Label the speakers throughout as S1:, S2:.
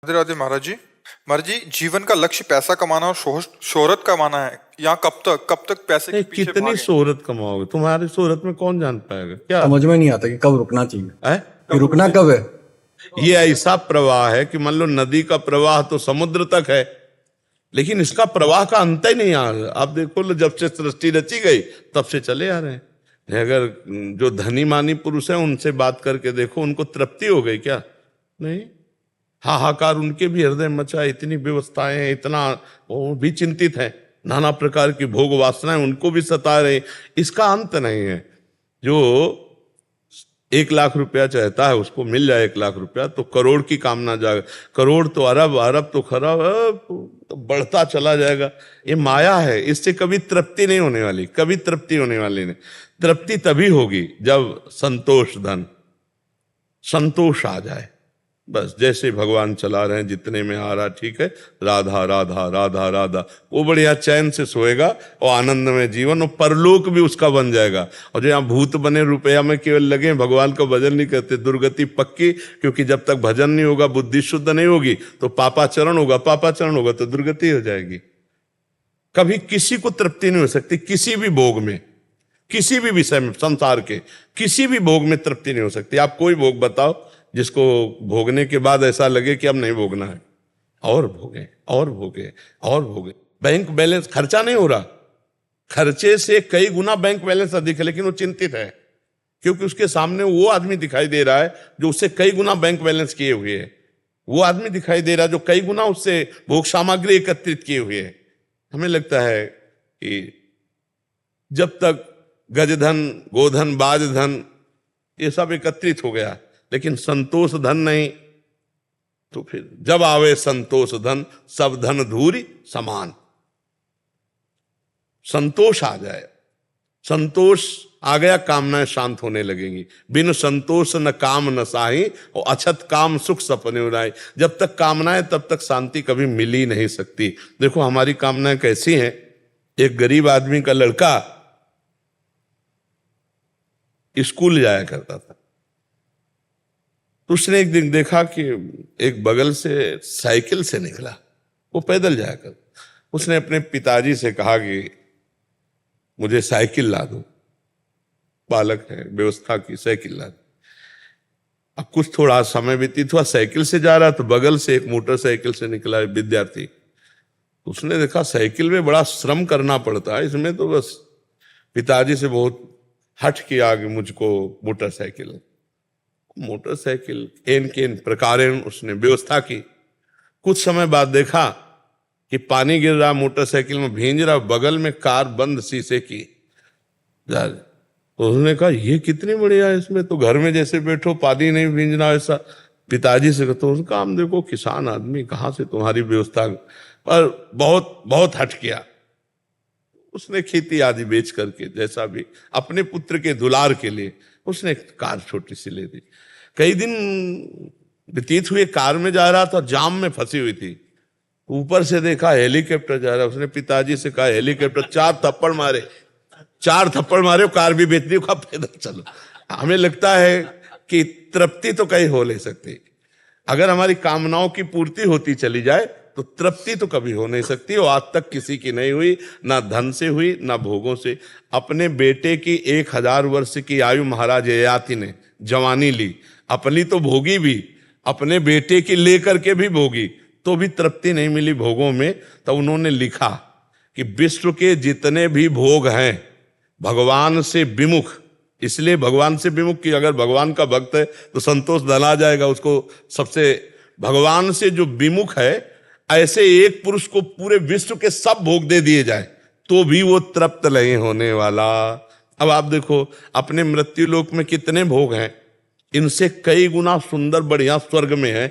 S1: राधे राधे महाराज जी। महाराज जी, जीवन का लक्ष्य पैसा कमाना और शोहरत कमाना है। यहाँ कब तक पैसे
S2: नहीं,
S1: के पीछे
S2: कितनी
S1: भागें?
S2: शोहरत कमाओगे? तुम्हारी शोहरत में कौन जान पाएगा क्या
S3: समझ में नहीं आता कि कब रुकना चाहिए,
S2: है?
S3: कि रुकना कब है।
S2: ये ऐसा प्रवाह है कि मान लो नदी का प्रवाह तो समुद्र तक है, लेकिन इसका प्रवाह का अंत ही नहीं आ रहा। आप देखो लो, जब से सृष्टि रची गई तब से चले आ रहे हैं। अगर जो धनी मानी पुरुष है उनसे बात करके देखो, उनको तृप्ति हो गई क्या? नहीं। हाहाकार उनके भी हृदय मचा, इतनी व्यवस्थाएं हैं, इतना वो भी चिंतित है, नाना प्रकार की भोग वासनाएं उनको भी सता रहे। इसका अंत नहीं है। जो 1 लाख रुपया चाहता है उसको मिल जाए 1 लाख रुपया तो करोड़ की कामना जाएगा, करोड़ तो अरब, अरब तो खरब, तो बढ़ता चला जाएगा। ये माया है, इससे कभी तृप्ति नहीं होने वाली, कभी तृप्ति होने वाली नहीं। तृप्ति तभी होगी जब संतोष धन, संतोष आ जाए। बस जैसे भगवान चला रहे हैं, जितने में आ रहा ठीक है, राधा राधा राधा राधा, वो बढ़िया चैन से सोएगा और आनंद में जीवन, और परलोक भी उसका बन जाएगा। और जो यहाँ भूत बने रुपया में केवल लगे, भगवान का भजन नहीं करते, दुर्गति पक्की। क्योंकि जब तक भजन नहीं होगा, बुद्धि शुद्ध नहीं होगी, तो पापाचरण होगा, पापाचरण होगा तो दुर्गति हो जाएगी। कभी किसी को तृप्ति नहीं हो सकती, किसी भी भोग में, किसी भी विषय में, संसार के किसी भी भोग में तृप्ति नहीं हो सकती। आप कोई भोग बताओ जिसको भोगने के बाद ऐसा लगे कि अब नहीं भोगना है, और भोगे और भोगे और भोगे। बैंक बैलेंस, खर्चा नहीं हो रहा, खर्चे से कई गुना बैंक बैलेंस अधिक है, लेकिन वो चिंतित है क्योंकि उसके सामने वो आदमी दिखाई दे रहा है जो उससे कई गुना बैंक बैलेंस किए हुए है। वो आदमी दिखाई दे रहा है जो कई गुना उससे भोग सामग्री एकत्रित किए हुए है। हमें लगता है कि जब तक गजधन, गोधन, बाजधन ये सब एकत्रित हो गया, लेकिन संतोष धन नहीं, तो फिर जब आवे संतोष धन, सब धन धूरी समान। संतोष आ जाए, संतोष आ गया, कामनाएं शांत होने लगेंगी। बिन संतोष न काम न साही, और अछत काम सुख सपने उड़ाए। जब तक कामनाएं तब तक शांति कभी मिल ही नहीं सकती। देखो हमारी कामनाएं कैसी हैं। एक गरीब आदमी का लड़का स्कूल जाया करता था, तो उसने एक दिन देखा कि एक बगल से साइकिल से निकला, वो पैदल जाया कर। उसने अपने पिताजी से कहा कि मुझे साइकिल ला दो, बालक है, व्यवस्था की, साइकिल ला दो। अब कुछ थोड़ा समय व्यतीत हुआ, साइकिल से जा रहा तो बगल से एक मोटरसाइकिल से निकला विद्यार्थी। उसने देखा साइकिल में बड़ा श्रम करना पड़ता है, इसमें तो बस पिताजी से बहुत हट किया कि मुझको मोटरसाइकिल एन केन प्रकारेण उसने व्यवस्था की। कुछ समय बाद देखा कि पानी गिर रहा, मोटरसाइकिल में भींज रहा, बगल में कार बंद शीशे की। तो उसने कहा ये कितनी बढ़िया है, इसमें तो घर में जैसे बैठो, पानी नहीं भींजना ऐसा। पिताजी से कहते उसका काम देखो, किसान आदमी, कहाँ से तुम्हारी व्यवस्था, पर बहुत बहुत हट किया। उसने खेती आदि बेच करके जैसा भी अपने पुत्र के दुलार के लिए उसने एक कार छोटी सी ले दी। कई दिन व्यतीत हुए, कार में जा रहा था, जाम में फंसी हुई थी। ऊपर से देखा हेलीकॉप्टर जा रहा है। उसने पिताजी से कहा हेलीकॉप्टर, 4 थप्पड़ मारे, 4 थप्पड़ मारे, कार भी बेच दी, कहा पैदल चलो। हमें लगता है कि तृप्ति तो कहीं हो नहीं सकती। अगर हमारी कामनाओं की पूर्ति होती चली जाए तो तृप्ति तो कभी हो नहीं सकती, और आज तक किसी की नहीं हुई, ना धन से हुई ना भोगों से। अपने बेटे की 1000 वर्ष की आयु महाराज ययाति ने जवानी ली, अपनी तो भोगी भी, अपने बेटे की लेकर के भी भोगी, तो भी तृप्ति नहीं मिली भोगों में। तो उन्होंने लिखा कि विश्व के जितने भी भोग हैं भगवान से विमुख, इसलिए भगवान से विमुख कि अगर भगवान का भक्त है तो संतोष धन आ जाएगा उसको। सबसे भगवान से जो विमुख है, ऐसे एक पुरुष को पूरे विश्व के सब भोग दे दिए जाए तो भी वो तृप्त नहीं होने वाला। अब आप देखो अपने मृत्यु लोक में कितने भोग हैं, इनसे कई गुना सुंदर बढ़िया स्वर्ग में है,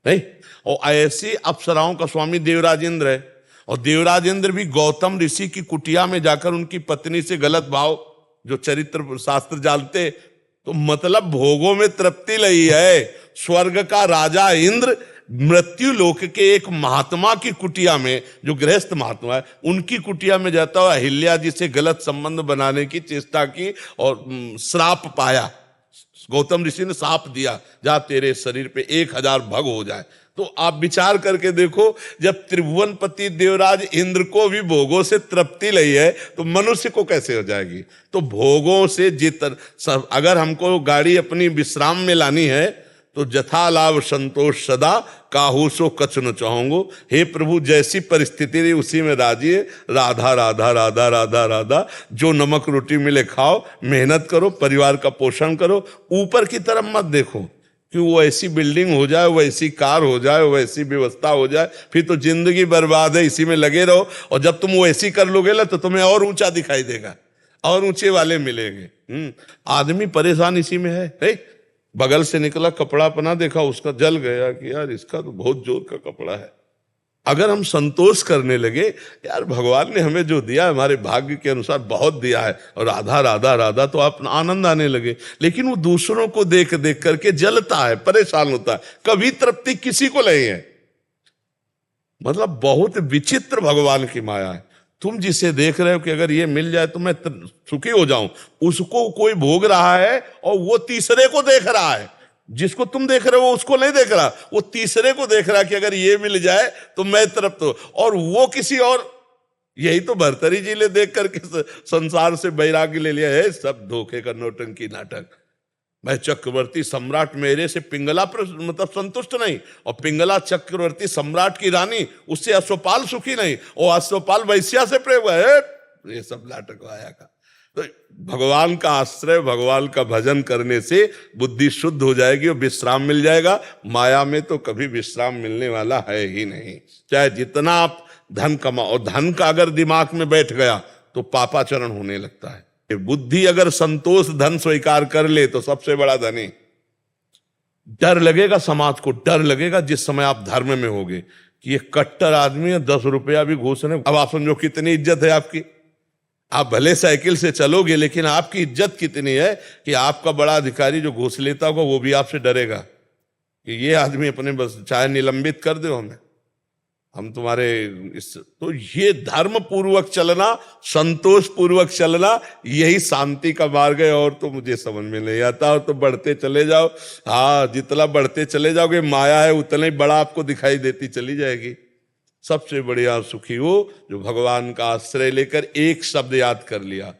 S2: नहीं? और ऐसी अप्सराओं का स्वामी देवराजेंद्र है, और देवराजेंद्र भी गौतम ऋषि की कुटिया में जाकर उनकी पत्नी से गलत भाव, जो चरित्र शास्त्र जानते, तो मतलब भोगों में तृप्ति नहीं है। स्वर्ग का राजा इंद्र मृत्यु लोक के एक महात्मा की कुटिया में, जो गृहस्थ महात्मा है, उनकी कुटिया में जाता हुआ अहिल्या जी से गलत संबंध बनाने की चेष्टा की और श्राप पाया। गौतम ऋषि ने साप दिया, जा तेरे शरीर पे 1000 भग हो जाए। तो आप विचार करके देखो, जब त्रिभुवनपति देवराज इंद्र को भी भोगों से तृप्ति नहीं है तो मनुष्य को कैसे हो जाएगी। तो भोगों से अगर हमको गाड़ी अपनी विश्राम में लानी है तो जथा लाभ संतोष सदा, काहू सो कछ न चाहूंगो। हे प्रभु, जैसी परिस्थिति रही उसी में राजी है। राधा राधा राधा राधा राधा, जो नमक रोटी मिले खाओ, मेहनत करो, परिवार का पोषण करो, ऊपर की तरफ मत देखो कि वो ऐसी बिल्डिंग हो जाए, वो ऐसी कार हो जाए, वो ऐसी व्यवस्था हो जाए, फिर तो जिंदगी बर्बाद है, इसी में लगे रहो। और जब तुम वो ऐसी कर लोगे ना तो तुम्हें और ऊंचा दिखाई देगा और ऊंचे वाले मिलेंगे। आदमी परेशान इसी में है। बगल से निकला कपड़ा अपना देखा, उसका जल गया कि यार इसका तो बहुत जोर का कपड़ा है। अगर हम संतोष करने लगे, यार भगवान ने हमें जो दिया हमारे भाग्य के अनुसार बहुत दिया है, और राधा राधा राधा तो आप आनंद आने लगे। लेकिन वो दूसरों को देख देख करके जलता है, परेशान होता है, कभी तृप्ति किसी को नहीं है। मतलब बहुत विचित्र भगवान की माया है। तुम जिसे देख रहे हो कि अगर ये मिल जाए तो मैं सुखी हो जाऊं, उसको कोई भोग रहा है और वो तीसरे को देख रहा है। जिसको तुम देख रहे हो उसको नहीं देख रहा, वो तीसरे को देख रहा कि अगर ये मिल जाए तो मैं तृप्त हो, और वो किसी और। यही तो भर्तरी जी ने देख करके संसार से वैराग्य ले लिया है। सब धोखे का नौटंकी नाटक। मैं चक्रवर्ती सम्राट, मेरे से पिंगला मतलब संतुष्ट नहीं, और पिंगला चक्रवर्ती सम्राट की रानी, उससे अश्वपाल सुखी नहीं, और अश्वपाल वैश्या से प्रेम है। ये सब नाटक आया का। तो भगवान का आश्रय, भगवान का भजन करने से बुद्धि शुद्ध हो जाएगी और विश्राम मिल जाएगा। माया में तो कभी विश्राम मिलने वाला है ही नहीं। चाहे जितना आप धन कमाओ, धन का अगर दिमाग में बैठ गया तो पापाचरण होने लगता है। बुद्धि अगर संतोष धन स्वीकार कर ले तो सबसे बड़ा धनी। डर लगेगा समाज को, डर लगेगा जिस समय आप धर्म में होगे कि ये कट्टर आदमी है, 10 रुपया भी घूस रहे। अब आप समझो कितनी इज्जत है आपकी। आप भले साइकिल से चलोगे लेकिन आपकी इज्जत कितनी है कि आपका बड़ा अधिकारी जो घूस लेता होगा वो भी आपसे डरेगा कि ये आदमी अपने बस चाहे निलंबित कर दो हम तुम्हारे इस। तो ये धर्म पूर्वक चलना, संतोष पूर्वक चलना, यही शांति का मार्ग है। और तो मुझे समझ में नहीं आता। और तो बढ़ते चले जाओ, हाँ जितना बढ़ते चले जाओगे माया है उतना ही बड़ा आपको दिखाई देती चली जाएगी। सबसे बढ़िया सुखी हो जो भगवान का आश्रय लेकर एक शब्द याद कर लिया,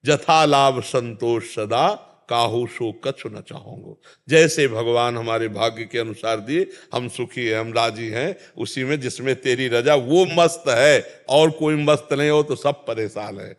S2: जथा लाभ संतोष सदा, काहू सो कछ न चाहूंगो। जैसे भगवान हमारे भाग्य के अनुसार दिए, हम सुखी हैं, हम राजी हैं उसी में जिसमें तेरी रजा। वो मस्त है और कोई मस्त नहीं हो तो सब परेशान है।